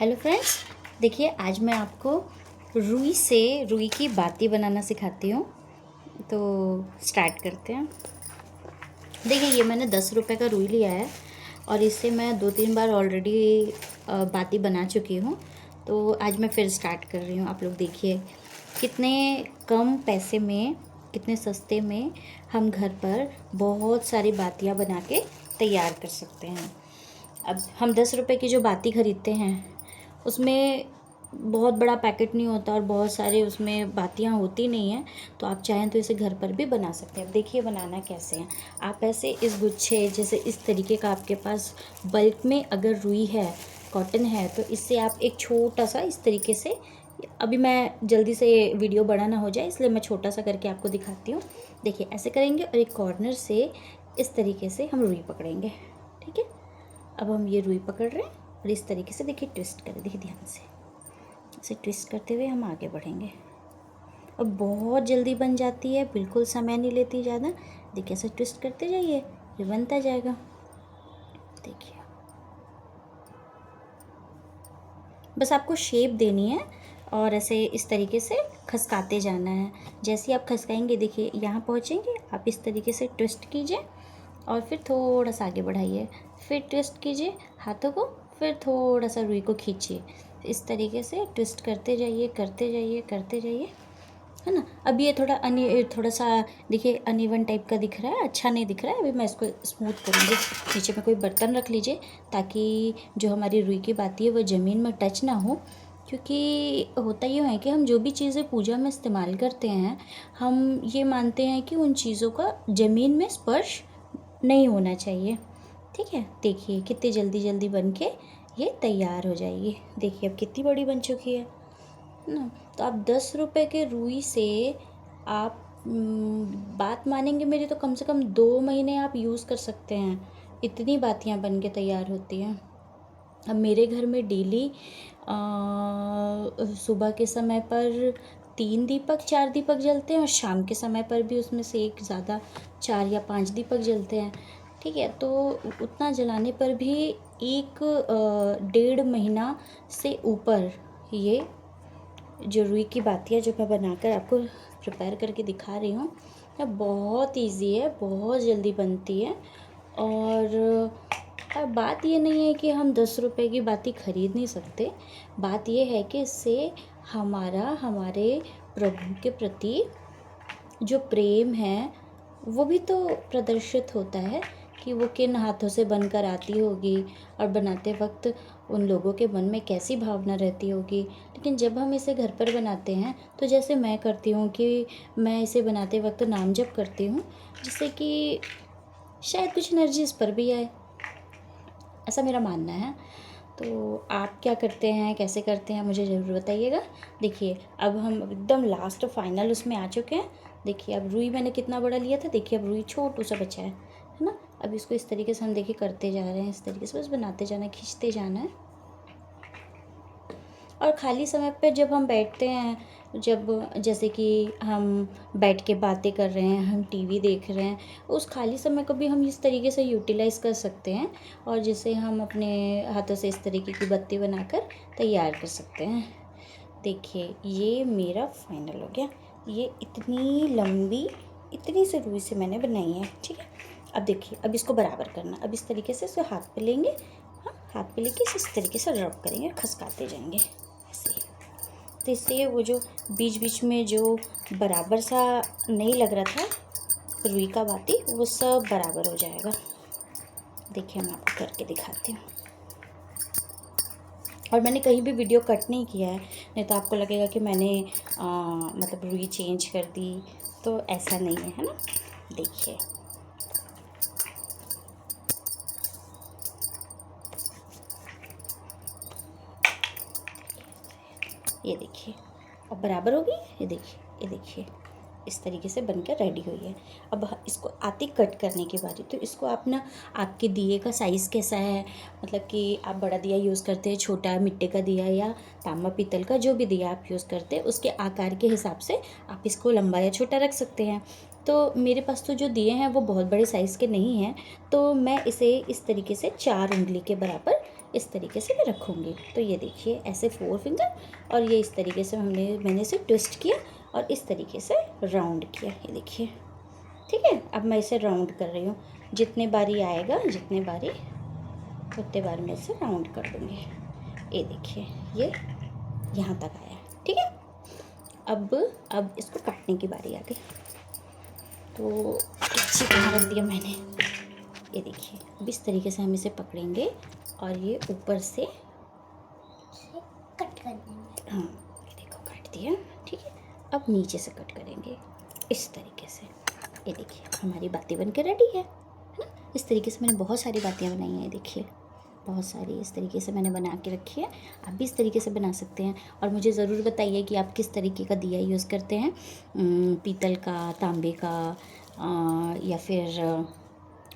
Hello friends, देखिए आज मैं आपको रुई की बाती बनाना सिखाती हूँ। तो स्टार्ट करते हैं। देखिए ये मैंने 10 रुपए का रुई लिया है और इससे मैं 2-3 बार ऑलरेडी बाती बना चुकी हूँ। तो आज मैं फिर स्टार्ट कर रही हूँ। आप लोग देखिए कितने कम पैसे में, कितने सस्ते में हम घर पर बहुत सारी बातियाँ बना के तैयार कर सकते हैं। अब हम 10 रुपए की जो बाती ख़रीदते हैं उसमें बहुत बड़ा पैकेट नहीं होता और बहुत सारे उसमें बातियाँ होती नहीं हैं। तो आप चाहें तो इसे घर पर भी बना सकते हैं। अब देखिए बनाना कैसे है। आप ऐसे इस गुच्छे जैसे इस तरीके का आपके पास बल्क में अगर रुई है, कॉटन है, तो इससे आप एक छोटा सा इस तरीके से, अभी मैं जल्दी से वीडियो बड़ा ना हो जाए इसलिए मैं छोटा सा करके आपको दिखाती हूँ। देखिए ऐसे करेंगे और एक कॉर्नर से इस तरीके से हम रुई पकड़ेंगे। ठीक है, अब हम ये रुई पकड़ रहे हैं और इस तरीके से देखिए ट्विस्ट करें। देखिए ध्यान से इसे ट्विस्ट करते हुए हम आगे बढ़ेंगे और बहुत जल्दी बन जाती है, बिल्कुल समय नहीं लेती ज़्यादा। देखिए ऐसे ट्विस्ट करते जाइए, ये बनता जाएगा। देखिए बस आपको शेप देनी है और ऐसे इस तरीके से खसकाते जाना है। जैसे ही आप खसकाएंगे देखिए यहाँ पहुँचेंगे, आप इस तरीके से ट्विस्ट कीजिए और फिर थोड़ा सा आगे बढ़ाइए, फिर ट्विस्ट कीजिए हाथों को, फिर थोड़ा सा रुई को खींचिए। इस तरीके से ट्विस्ट करते जाइए, करते जाइए, करते जाइए, है ना। अब ये थोड़ा सा देखिए अनइवन टाइप का दिख रहा है, अच्छा नहीं दिख रहा है। अभी मैं इसको स्मूथ करूँगी। नीचे में कोई बर्तन रख लीजिए ताकि जो हमारी रुई की बाती है वो ज़मीन में टच ना हो। क्योंकि होता यूँ है कि हम जो भी चीज़ें पूजा में इस्तेमाल करते हैं, हम ये मानते हैं कि उन चीज़ों का ज़मीन में स्पर्श नहीं होना चाहिए। ठीक है, देखिए कितनी जल्दी जल्दी बन के ये तैयार हो जाएगी। देखिए अब कितनी बड़ी बन चुकी है ना। तो आप 10 रुपए के रुई से आप बात मानेंगे मेरी तो कम से कम 2 महीने आप यूज़ कर सकते हैं। इतनी बातियाँ बन के तैयार होती हैं। अब मेरे घर में डेली सुबह के समय पर 3 दीपक 4 दीपक जलते हैं और शाम के समय पर भी उसमें से एक ज़्यादा 4 या 5 दीपक जलते हैं। ठीक है, तो उतना जलाने पर भी 1-1.5 महीना से ऊपर ये जो रुई की बातियाँ जो मैं बनाकर आपको प्रिपेयर करके दिखा रही हूँ, यह बहुत इजी है, बहुत जल्दी बनती है। और अब बात ये नहीं है कि हम 10 रुपए की बाती ख़रीद नहीं सकते। बात ये है कि इससे हमारे प्रभु के प्रति जो प्रेम है वो भी तो प्रदर्शित होता है कि वो किन हाथों से बनकर आती होगी और बनाते वक्त उन लोगों के मन में कैसी भावना रहती होगी। लेकिन जब हम इसे घर पर बनाते हैं तो जैसे मैं करती हूँ कि मैं इसे बनाते वक्त नाम जप करती हूँ, जिससे कि शायद कुछ एनर्जी इस पर भी आए, ऐसा मेरा मानना है। तो आप क्या करते हैं, कैसे करते हैं, मुझे ज़रूर बताइएगा। देखिए अब हम एकदम लास्ट फाइनल उसमें आ चुके हैं। देखिए अब रुई मैंने कितना बड़ा लिया था, देखिए अब रुई छोटू सा बचा है ना। अब इसको इस तरीके से हम देखिए करते जा रहे हैं, इस तरीके से बस बनाते जाना है, खींचते जाना है। और खाली समय पे जब हम बैठते हैं, जब जैसे कि हम बैठ के बातें कर रहे हैं, हम टीवी देख रहे हैं, उस खाली समय को भी हम इस तरीके से यूटिलाइज़ कर सकते हैं और जिसे हम अपने हाथों से इस तरीके की बत्ती बनाकर तैयार कर सकते हैं। देखिए ये मेरा फाइनल हो गया। ये इतनी लंबी, इतनी सी रुई से मैंने बनाई है। ठीक है, अब देखिए अब इसको बराबर करना। अब इस तरीके से इसे हाथ पे लेंगे, हाँ हाथ पे लेके इस तरीके से रब करेंगे, खसकाते जाएंगे ऐसे। तो इससे वो जो बीच बीच में जो बराबर सा नहीं लग रहा था रुई का बाती, वो सब बराबर हो जाएगा। देखिए मैं आपको करके दिखाती हूँ। और मैंने कहीं भी वीडियो कट नहीं किया है, नहीं तो आपको लगेगा कि मैंने मतलब रुई चेंज कर दी, तो ऐसा नहीं है ना। देखिए ये देखिए अब बराबर हो गई। ये देखिए, ये देखिए इस तरीके से बनकर रेडी हुई है। अब इसको आती कट करने की बारी। तो इसको आप ना, आपके दिए का साइज़ कैसा है, मतलब कि आप बड़ा दिया यूज़ करते हैं, छोटा मिट्टी का दिया या तांबा पीतल का, जो भी दिया आप यूज़ करते हैं उसके आकार के हिसाब से आप इसको लंबा या छोटा रख सकते हैं। तो मेरे पास तो जो दिए हैं वो बहुत बड़े साइज़ के नहीं हैं, तो मैं इसे इस तरीके से 4 उंगली के बराबर इस तरीके से मैं रखूँगी। तो ये देखिए ऐसे 4 फिंगर, और ये इस तरीके से मैंने इसे ट्विस्ट किया और इस तरीके से राउंड किया, ये देखिए। ठीक है, अब मैं इसे राउंड कर रही हूँ। जितने बारी आएगा, जितने बारी उतने बार मैं इसे राउंड कर दूँगी। ये देखिए ये यहाँ तक आया। ठीक है, अब इसको काटने की बारी आ गई। तो अच्छी तरह रख दिया मैंने। ये देखिए अब इस तरीके से हम इसे पकड़ेंगे और ये ऊपर से कट कर देंगे। हाँ, ये देखो काट दिया। ठीक है, अब नीचे से कट करेंगे इस तरीके से। ये देखिए हमारी बातें बन के रेडी है ना। इस तरीके से मैंने बहुत सारी बातें बनाई हैं, देखिए बहुत सारी इस तरीके से मैंने बना के रखी है। आप भी इस तरीके से बना सकते हैं। और मुझे ज़रूर बताइए कि आप किस तरीके का दिया यूज़ करते हैं, पीतल का, तांबे का, या फिर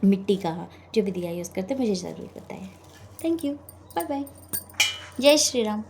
मिट्टी का। जो भी दिया यूज़ करते हैं मुझे ज़रूर बताएं। थैंक यू, बाय बाय, जय श्री राम।